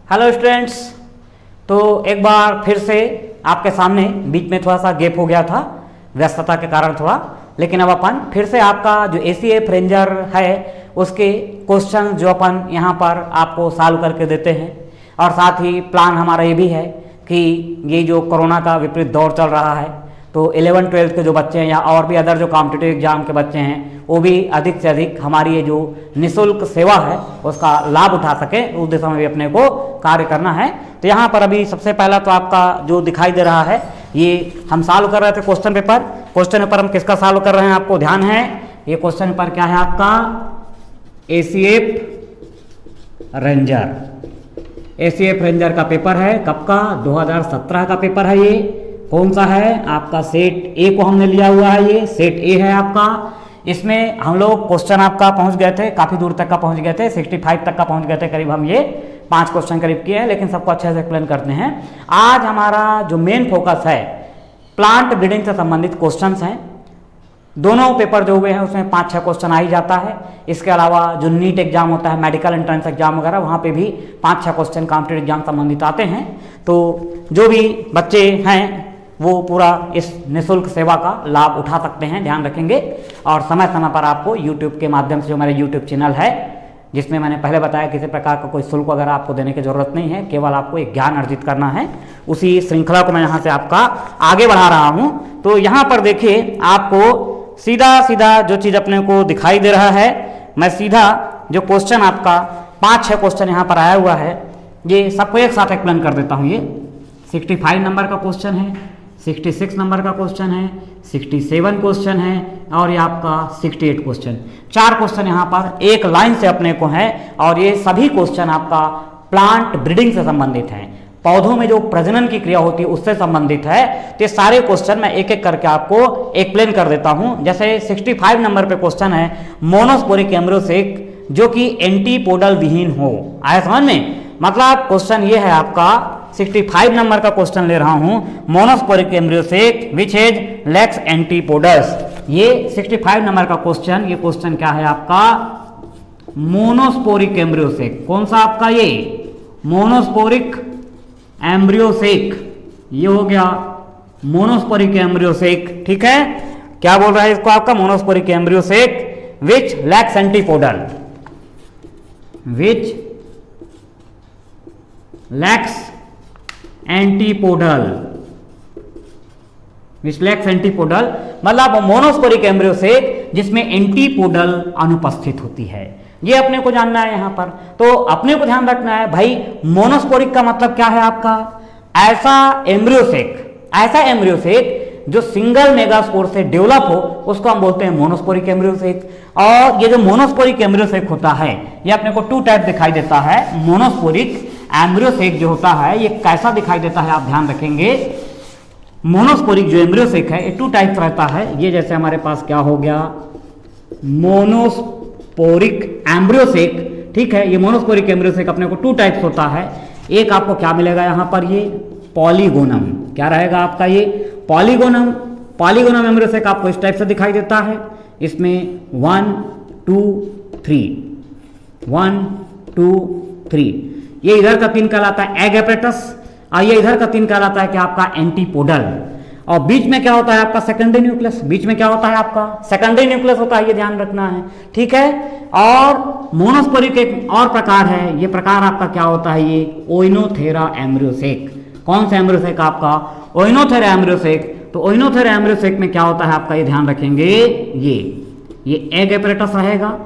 Hello students. तो एक बार फिर से आपके सामने बीच में थोड़ा सा गैप हो गया था व्यस्तता के कारण थोड़ा, लेकिन अब अपन फिर से आपका जो ACF रेंजर है उसके क्वेश्चन जो अपन यहाँ पर आपको सॉल्व करके देते हैं। और साथ ही प्लान हमारा ये भी है कि ये जो कोरोना का विपरीत दौर चल रहा है तो 11-12 के जो बच्चे हैं या और भी अदर जो कॉम्पिटिटिव एग्जाम के बच्चे हैं वो भी अधिक से अधिक हमारी ये जो निःशुल्क सेवा है उसका लाभ उठा सके, उस दिशा में भी अपने को कार्य करना है। तो यहाँ पर अभी सबसे पहला तो आपका जो दिखाई दे रहा है ये हम सॉल्व कर रहे थे क्वेश्चन पेपर हम किसका सॉल्व कर रहे हैं आपको ध्यान है। ये क्वेश्चन पेपर क्या है आपका ACF रेंजर का पेपर है। कब का? 2017 का पेपर है। ये कौन सा है आपका? सेट ए को हमने लिया हुआ है, ये सेट ए है आपका। इसमें हम लोग क्वेश्चन आपका पहुंच गए थे, काफ़ी दूर तक का पहुंच गए थे, 65 तक का पहुंच गए थे करीब। हम ये 5 क्वेश्चन करीब किए हैं, लेकिन सबको अच्छे से एक्सप्लेन करते हैं। आज हमारा जो मेन फोकस है प्लांट ब्रीडिंग से संबंधित क्वेश्चन हैं। दोनों पेपर जो हुए हैं उसमें 5-6 क्वेश्चन आ ही जाता है। इसके अलावा जो नीट एग्जाम होता है, मेडिकल एंट्रेंस एग्जाम वगैरह, वहाँ पे भी 5-6 क्वेश्चन कॉम्पिटिटिव एग्जाम संबंधित आते हैं। तो जो भी बच्चे हैं वो पूरा इस निःशुल्क सेवा का लाभ उठा सकते हैं, ध्यान रखेंगे। और समय समय पर आपको YouTube के माध्यम से, जो मेरा YouTube चैनल है जिसमें मैंने पहले बताया किसी प्रकार का कोई शुल्क वगैरह आपको देने की जरूरत नहीं है, केवल आपको एक ज्ञान अर्जित करना है, उसी श्रृंखला को मैं यहाँ से आपका आगे बढ़ा रहा हूँ। तो यहाँ पर देखिए आपको सीधा जो चीज़ अपने को दिखाई दे रहा है, मैं सीधा जो क्वेश्चन आपका 5-6 क्वेश्चन यहाँ पर आया हुआ है ये सबको एक साथ एक्सप्लेन कर देता हूँ। ये 65 नंबर का क्वेश्चन है, 66 नंबर का क्वेश्चन है, 67 क्वेश्चन है और ये आपका 68 क्वेश्चन। 4 क्वेश्चन यहाँ पर एक लाइन से अपने को है और ये सभी क्वेश्चन आपका प्लांट ब्रीडिंग से संबंधित हैं, पौधों में जो प्रजनन की क्रिया होती है उससे संबंधित है। तो ये सारे क्वेश्चन मैं एक एक करके आपको एक्सप्लेन कर देता हूं। जैसे 65 नंबर पे क्वेश्चन है मोनोस्पोरिक एम्ब्रियोसेक जो कि एंटीपोडल विहीन हो। आया समझ में? मतलब क्वेश्चन ये है आपका 65 नंबर का क्वेश्चन ले रहा हूं, monosporic embryo sac which has lakhs antipodals. ये 65 नंबर का क्वेश्चन, ये क्वेश्चन क्या है आपका मोनोस्पोरिक एम्ब्रियोसेक। कौन सा आपका? ये मोनोस्पोरिक एम्ब्रियोसेक, ये हो गया मोनोस्पोरिक एम्ब्रियोसेक। ठीक है, क्या बोल रहा है इसको आपका? मोनोस्पोरिक एम्ब्रियोसेक विच लैक्स एंटीपोडल, विच लैक्स एंटीपोडल, विच लैक्स एंटीपोडल मतलब मोनोस्पोरिक एम्ब्रियोसेक जिसमें एंटीपोडल अनुपस्थित होती है। ये अपने को जानना है यहाँ पर। तो अपने को ध्यान रखना है भाई, मोनोस्पोरिक का मतलब क्या है आपका? ऐसा एम्ब्रियोसेक जो सिंगल मेगास्पोर से डेवलप हो उसको हम बोलते हैं मोनोस्पोरिक एम्ब्रियोसेक। और ये जो मोनोस्पोरिक एम्ब्रियोसेक होता है ये अपने को 2 टाइप दिखाई देता है। मोनोस्पोरिक एम्ब्रियोसेक जो होता है ये कैसा दिखाई देता है आप ध्यान रखेंगे। मोनोस्पोरिक जो एम्ब्रियोसेक है ये 2 टाइप रहता है। ये जैसे हमारे पास क्या हो गया मोनोस्पोरिक एम्ब्रियोसेक, ठीक है। ये मोनोस्पोरिक एम्ब्रियोसेक अपने को 2 टाइप्स होता है। एक आपको क्या मिलेगा यहाँ पर, ये पॉलीगोनम, क्या रहेगा आपका? ये पॉलीगोनम एम्ब्रियोसेक आपको इस टाइप से दिखाई देता है। इसमें 1 2 3 ये इधर का 3 कहलाता है एग एपरेटस और ये इधर का 3 कहलाता है कि आपका एंटीपोडल। और बीच में क्या होता है आपका सेकेंडरी न्यूक्लियस। बीच में क्या होता है आपका सेकेंडरी न्यूक्लियस होता है, ये ध्यान रखना है, ठीक है। और मोनोस्पोरिक एक और प्रकार है, ये प्रकार आपका क्या होता है? ये ओइनोथेरा एम्ब्रियोसेक। कौन सा एम्ब्रियोसेक आपका? ओइनोथेरा एम्ब्रियोसेक। तो ओइनोथेरा एम्ब्रियोसेक में क्या होता है आपका, ये ध्यान रखेंगे, ये एग एपरेटस रहेगा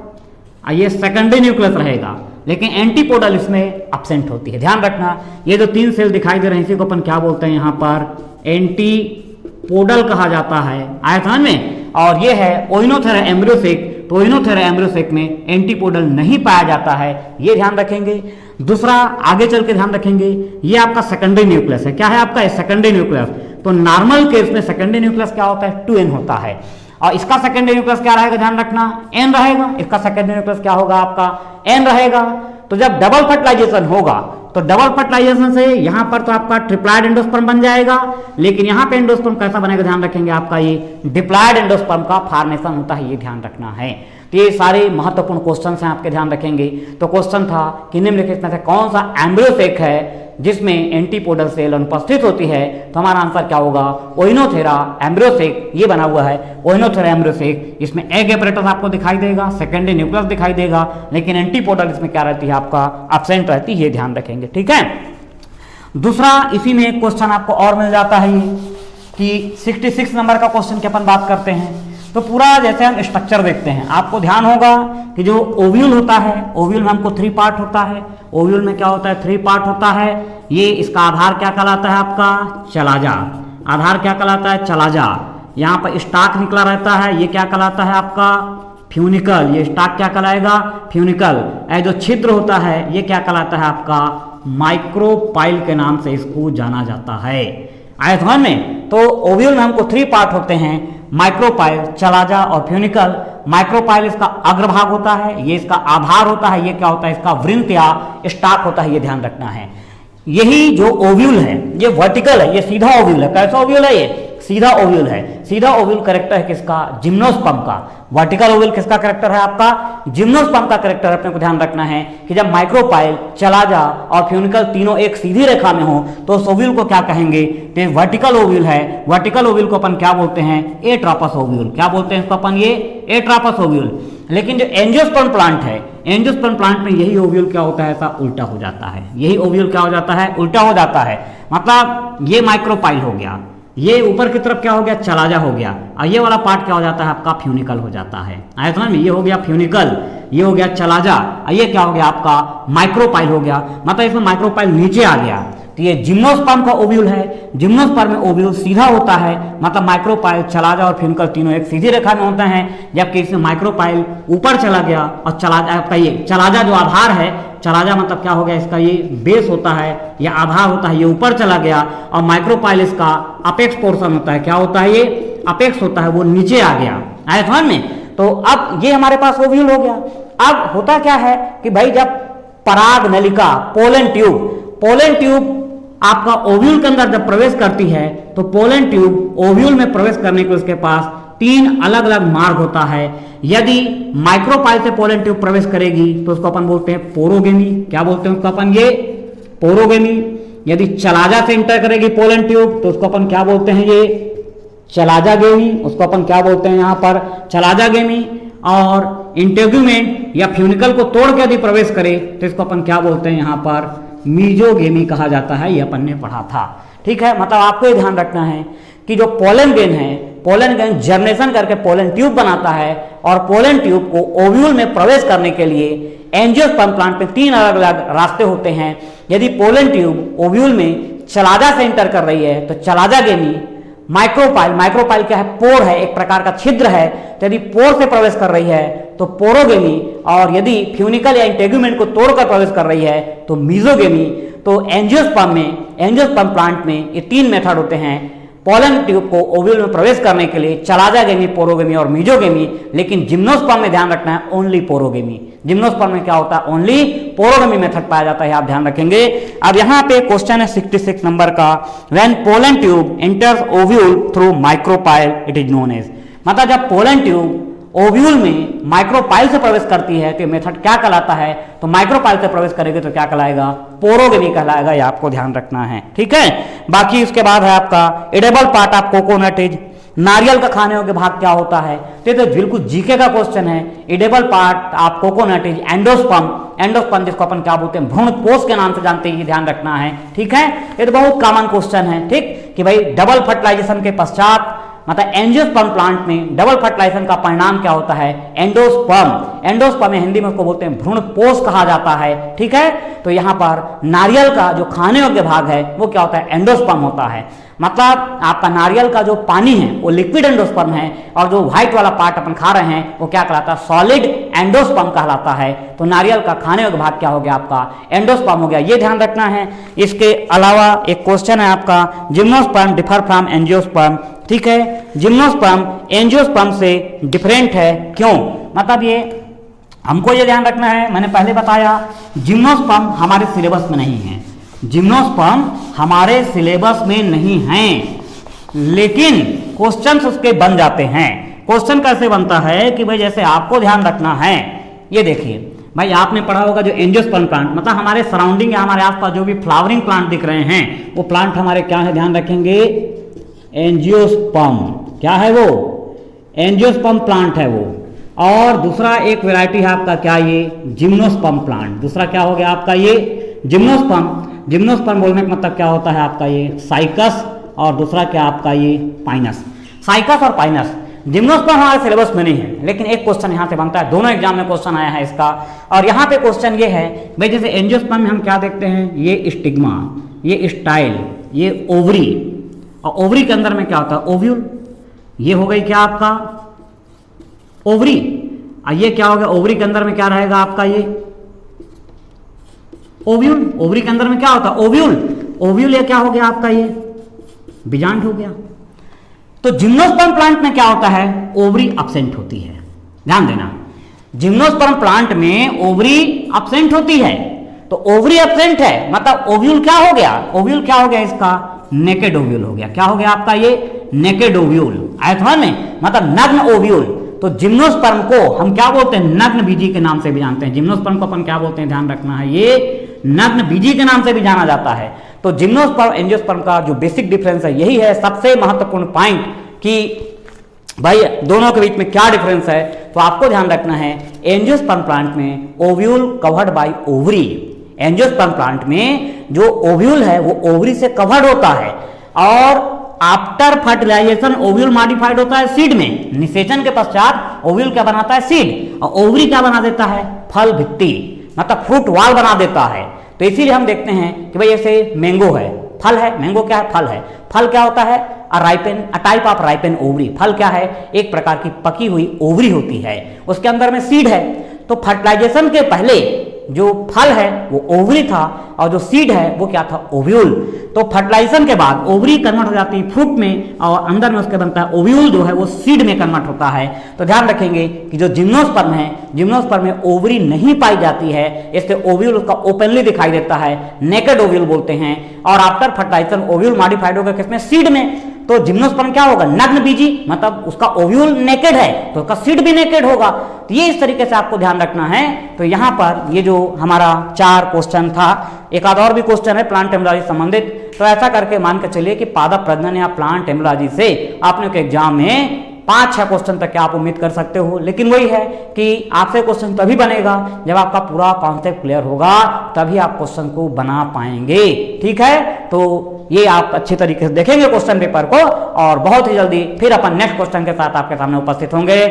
और ये सेकेंडरी न्यूक्लियस रहेगा, लेकिन एंटीपोडल इसमें एब्सेंट होती है। ध्यान रखना, ये जो 3 सेल दिखाई दे रहे हैं इसी को अपन क्या बोलते हैं यहाँ पर? एंटीपोडल कहा जाता है। आया समझ में? और ये है ओइनोथेरा एम्ब्रियोसेक। तो ओइनोथेरा एम्ब्रियोसेक में एंटीपोडल नहीं पाया जाता है, ये ध्यान रखेंगे। दूसरा आगे चल के ध्यान रखेंगे, ये आपका सेकेंडरी न्यूक्लियस है। क्या है आपका? Secondary nucleus. तो नॉर्मल केस में सेकेंडरी न्यूक्लियस क्या होता है? 2n होता है। और इसका सेकेंडरी न्यूक्लियस क्या रहेगा? ध्यान रखना, n रहेगा। इसका सेकेंडरी न्यूक्लियस क्या होगा आपका? n रहेगा। तो जब डबल फर्टिलाइजेशन होगा तो डबल फर्टिलाइजेशन से यहां पर तो आपका ट्रिप्लॉइड एंडोस्पर्म बन जाएगा, लेकिन यहां पे एंडोस्पर्म कैसा बनेगा ध्यान रखेंगे, आपका ये डिप्लॉइड एंडोस्पर्म का फॉर्मेशन होता है, ये ध्यान रखना है। तो ये सारे महत्वपूर्ण क्वेश्चन हैं, आपके ध्यान रखेंगे। तो क्वेश्चन था कि निम्नलिखित में से कौन सा एम्ब्रियो सेक है जिसमें एंटीपोडल सेल अनुपस्थित होती है, तो हमारा आंसर क्या होगा, ओइनोथेरा एम्ब्रियो सेक। ये बना हुआ है ओइनोथेरा एम्ब्रियो सेक। इसमें एग एपरेटस आपको दिखाई देगा, सेकेंडरी न्यूक्लियस दिखाई देगा, लेकिन एंटीपोडल इसमें क्या रहती है, आपका एब्सेंट रहती है, ये ध्यान रखेंगे, ठीक है। दूसरा इसी में एक क्वेश्चन आपको और मिल जाता है ये कि 66 नंबर का क्वेश्चन की अपन बात करते हैं। तो पूरा जैसे हम स्ट्रक्चर देखते हैं, आपको ध्यान होगा कि जो ओव्यूल होता है, ओव्यूल में हमको 3 पार्ट होता है। ओव्यूल में क्या होता है, 3 पार्ट होता है। ये इसका आधार क्या कहलाता है, आपका चलाजा। आधार क्या कहलाता है, चलाजा। यहाँ पर स्टाक निकला रहता है, ये क्या कहलाता है, आपका फ्यूनिकल। ये स्टाक क्या कहलाएगा, फ्यूनिकल। जो छिद्र होता है ये क्या कहलाता है, आपका माइक्रोपाइल के नाम से इसको जाना जाता है। आए समझ में। तो ओव्यूल में हमको 3 पार्ट होते हैं, माइक्रोपाइल, चलाजा और फ्यूनिकल। माइक्रोपाइल इसका अग्रभाग होता है, ये इसका आधार होता है, ये क्या होता है, इसका वृंत या स्टाक होता है, ये ध्यान रखना है। यही जो ओव्यूल है ये वर्टिकल है, ये सीधा ओव्यूल है। कैसा ओव्यूल है, ये सीधा ओव्यूल है। सीधा ओव्यूल करेक्टर है किसका, जिम्नोस्पर्म का। वर्टिकल ओव्यूल किसका करेक्टर है, आपका जिम्नोस्पर्म का करेक्टर। अपने को ध्यान रखना है कि जब माइक्रोपाइल, चलाजा और फ्यूनिकल तीनों एक सीधी रेखा में हो तो उस ओव्यूल को क्या कहेंगे, तो वर्टिकल ओव्यूल है। वर्टिकल ओव्यूल को अपन क्या बोलते हैं, एट्रापस ओव्यूल। क्या बोलते हैं इसको अपन, ये एट्रापस ओव्यूल। लेकिन जो एंजियोस्पर्म प्लांट है, एंजियोस्पर्म प्लांट में यही ओव्यूल क्या होता है, ऐसा उल्टा हो जाता है। यही ओव्यूल क्या हो जाता है, उल्टा हो जाता है। मतलब ये माइक्रोपाइल हो गया, ये ऊपर की तरफ क्या हो गया, चलाजा हो गया, और ये वाला पार्ट क्या हो जाता है, आपका फ्यूनिकल हो जाता है। आया समझ में, ये हो गया फ्यूनिकल, ये हो गया चलाजा, और ये क्या हो गया, आपका माइक्रोपाइल हो गया। मतलब इसमें माइक्रोपाइल नीचे आ गया। तो ये जिम्नोस्पर्म का ओव्यूल है। जिम्नोस्पर्म में ओव्यूल सीधा होता है, मतलब माइक्रोपाइल, चलाजा और फ्यूनिकल तीनों एक सीधी रेखा में होते हैं। जबकि इसमें माइक्रोपाइल ऊपर चला गया और चलाजा, आपका ये चलाजा जो आधार है, चलाजा मतलब क्या हो गया, इसका ये बेस होता है या आधार होता है, ये ऊपर चला गया। और माइक्रोपाइल इसका अपेक्स पोर्शन होता है। क्या होता है, ये अपेक्स होता है, वो नीचे आ गया। आए समझ में। तो अब ये हमारे पास ओव्यूल हो गया। अब होता क्या है कि भाई जब पराग नलिका, पोलन ट्यूब आपका ओव्यूल के अंदर जब प्रवेश करती है तो पोलन ट्यूब ओव्यूल में प्रवेश करने के उसके पास 3 अलग अलग मार्ग होता है। यदि माइक्रोपाइल से पोलन ट्यूब प्रवेश करेगी तो उसको अपन बोलते हैं पोरोगेमी। क्या बोलते हैं उसको अपन, ये पोरोगेमी। यदि चलाजा से इंटर करेगी पोलन ट्यूब तो उसको अपन क्या बोलते हैं, ये चलाजागेमी। उसको अपन क्या बोलते हैं यहाँ पर, चलाजागेमी। और इंटेगुमेंट या फ्यूनिकल को तोड़ के यदि प्रवेश करे तो इसको अपन क्या बोलते हैं यहाँ पर, मीजोगेमी कहा जाता है। ये अपन ने पढ़ा था, ठीक है। मतलब आपको ये ध्यान रखना है कि जो पोलन ग्रेन है, पोलन ग्रेन जर्मिनेशन करके पोलन ट्यूब बनाता है, और पोलन ट्यूब को ओव्यूल में प्रवेश करने के लिए एंजियोस्पर्म प्लांट में 3 अलग अलग रास्ते होते हैं। यदि पोलन ट्यूब ओव्यूल में चलाजा से इंटर कर रही है तो चलाजागेमी। माइक्रोपाइल क्या है, पोर है, एक प्रकार का छिद्र है। तो यदि पोर से प्रवेश कर रही है तो पोरोगेमी, और यदि फ्यूनिकल या इंटेगुमेंट को तोड़कर प्रवेश कर रही है तो मीजोगेमी। तो एंजियोस्पर्म प्लांट में ये 3 मेथड होते हैं पोलन ट्यूब को ओव्यूल में प्रवेश करने के लिए, चलाजागेमी, पोरोगेमी और मीजोगेमी। लेकिन जिम्नोस्पर्म में ध्यान रखना है ओनली पोरोगेमी। जिम्नोस्पर्म में क्या होता है, ओनली पोरोगेमी मेथड पाया जाता है, आप ध्यान रखेंगे। अब यहाँ पे क्वेश्चन है 66 नंबर का, when pollen tube enters ovule through micropyle it is known as. मतलब जब पोलन ट्यूब ओव्यूल में माइक्रोपाइल से प्रवेश करती है तो मेथड क्या कहलाता है, तो माइक्रोपाइल से प्रवेश करेगी तो क्या कहलाएगा, पोरोगेमी कहलाएगा। ये आपको ध्यान रखना है, ठीक है। बाकी उसके बाद है आपका edible part of coconut is, नारियल का खाने योग्य भाग क्या होता है, तो बिल्कुल जीके का क्वेश्चन है। Edible part of coconut is endosperm, जिसको अपन क्या बोलते हैं, भ्रूणपोष के नाम से जानते हैं, ये ध्यान रखना है, ठीक है। ये तो बहुत कॉमन क्वेश्चन है, ठीक, कि भाई डबल फर्टिलाइजेशन के पश्चात, मतलब एंजियोस्पर्म प्लांट में डबल फर्टिलाइजेशन का परिणाम क्या होता है, एंडोस्पर्म में हिंदी में उसको बोलते हैं भ्रूणपोष कहा जाता है, ठीक है। तो यहाँ पर नारियल का जो खाने योग्य भाग है वो क्या होता है, एंडोस्पर्म होता है। मतलब आपका नारियल का जो पानी है वो लिक्विड एंडोस्पर्म है, और जो व्हाइट वाला पार्ट अपन खा रहे हैं वो क्या कहलाता है, सॉलिड एंडोस्पर्म कहलाता है। तो नारियल का खाने योग्य भाग क्या हो गया, आपका एंडोस्पर्म हो गया, ये ध्यान रखना है। इसके अलावा एक क्वेश्चन है आपका, जिम्नोस्पर्म डिफर फ्रॉम एंजियोस्पर्म, ठीक है। जिम्नोस्पर्म एंजियोस्पर्म से डिफरेंट है, क्यों, मतलब ये हमको ये ध्यान रखना है। मैंने पहले बताया जिम्नोस्पर्म हमारे सिलेबस में नहीं है, जिम्नोस्पर्म हमारे सिलेबस में नहीं है, लेकिन क्वेश्चंस उसके बन जाते हैं। क्वेश्चन कैसे बनता है कि भाई जैसे आपको ध्यान रखना है, ये देखिए भाई आपने पढ़ा होगा जो एंजियोस्पर्म प्लांट, मतलब हमारे सराउंडिंग या हमारे आसपास जो भी फ्लावरिंग प्लांट दिख रहे हैं वो प्लांट हमारे क्या है, ध्यान रखेंगे, एंजियोस्पर्म। क्या है वो? एंजियोस्पर्म प्लांट है वो। और दूसरा एक वैरायटी है आपका क्या, ये जिम्नोस्पर्म प्लांट। दूसरा क्या हो गया आपका ये जिम्नोस्पर्म। जिम्नोस्पर्म बोलने का मतलब क्या होता है आपका ये साइकस, और दूसरा क्या आपका ये पाइनस। साइकस और पाइनस। जिम्नोस्पर्म हमारे सिलेबस में नहीं है, लेकिन एक क्वेश्चन यहाँ से बनता है, दोनों एग्जाम में क्वेश्चन आया है इसका। और यहाँ पे क्वेश्चन ये है भाई जैसे एंजियोस्पर्म में हम क्या देखते हैं, ये स्टिग्मा, ये स्टाइल, ये ओवरी, और ओवरी के अंदर में क्या होता है, ओव्यूल। ये हो गई क्या आपका ओवरी, और ये क्या हो गया, ओवरी के अंदर में क्या रहेगा आपका ये ओव्यूल। ओवरी के अंदर में क्या होता है, ओव्यूल। ओव्यूल ये क्या हो गया आपका ये बीजांड हो गया। तो जिम्नोस्पर्म प्लांट में क्या होता है, ओवरी अब्सेंट होती है। ध्यान देना, जिम्नोस्पर्म प्लांट में ओवरी अब्सेंट होती है। तो ओवरी अब्सेंट है मतलब ओव्यूल क्या हो गया, ओव्यूल क्या हो गया इसका, नेकेड ओव्यूल हो गया। क्या हो गया आपका ये नेकेड ओव्यूल। आया समझ में, मतलब नग्न ओव्यूल। तो जिम्नोस्पर्म को हम क्या बोलते हैं, नग्न बीजी के नाम से भी जानते हैं। जिम्नोस्पर्म को अपन क्या बोलते हैं, ध्यान रखना है, ये नग्न बीजी के नाम से भी जाना जाता है। तो जिम्नोस्पर्म एंजियोस्पर्म का जो बेसिक डिफरेंस है यही है, सबसे महत्वपूर्ण पॉइंट कि भाई दोनों के बीच में क्या डिफरेंस है। तो आपको ध्यान रखना है, एंजियोस्पर्म प्लांट में ovule covered by ovary. Angiosperm plant में जो ओव्यूल है वो ओवरी से कवर्ड होता है, और आफ्टर फर्टिलाइजेशन ओव्यूल मॉडिफाइड होता है सीड में। निषेचन के पश्चात ओव्यूल क्या बनाता है, सीड, और ओवरी क्या बना देता है, फल भित्ति, मतलब फ्रूट वाल बना देता है। तो इसीलिए हम देखते हैं कि भाई जैसे मैंगो है, फल है, मैंगो क्या है, फल है। फल क्या होता है, a type of ripen ovary. फल क्या है, एक प्रकार की पकी हुई ओवरी होती है, उसके अंदर में सीड है। तो फर्टिलाइजेशन के पहले जो फल है वो ओवरी था, और जो सीड है वो क्या था, ओव्यूल। तो फर्टिलाइजेशन के बाद ओवरी कन्वर्ट हो जाती है फ्रूट में, और अंदर में उसके बनता है ओव्यूल, जो है वो सीड में कन्वर्ट होता है। तो ध्यान रखेंगे कि जो जिम्नोस्पर्म है, जिम्नोस्पर्म में ओवरी नहीं पाई जाती है, इससे ओव्यूल उसका ओपनली दिखाई देता है, नेकेड ओव्यूल बोलते हैं। और आफ्टर फर्टिलाइजेशन ओव्यूल मॉडिफाइड होगा किसमें, सीड में। तो जिम्नोस्पर्म क्या होगा, नग्न बीजी, मतलब उसका ओव्यूल नेकेड है तो उसका सीड भी नेकेड होगा। तो ये इस तरीके से आपको ध्यान रखना है। तो यहाँ पर ये जो हमारा 4 क्वेश्चन था, एक आध और भी क्वेश्चन है प्लांट एमोलॉजी संबंधित। तो ऐसा करके मान के चलिए कि पादप प्रजनन या प्लांट एमोलॉजी से आपने के एग्जाम में 5-6 क्वेश्चन तक क्या आप उम्मीद कर सकते हो। लेकिन वही है कि आपसे क्वेश्चन तभी बनेगा जब आपका पूरा कॉन्सेप्ट क्लियर होगा, तभी आप क्वेश्चन को बना पाएंगे। ठीक है, तो ये आप अच्छी तरीके से देखेंगे क्वेश्चन पेपर को, और बहुत ही जल्दी फिर अपन नेक्स्ट क्वेश्चन के साथ आपके सामने उपस्थित होंगे।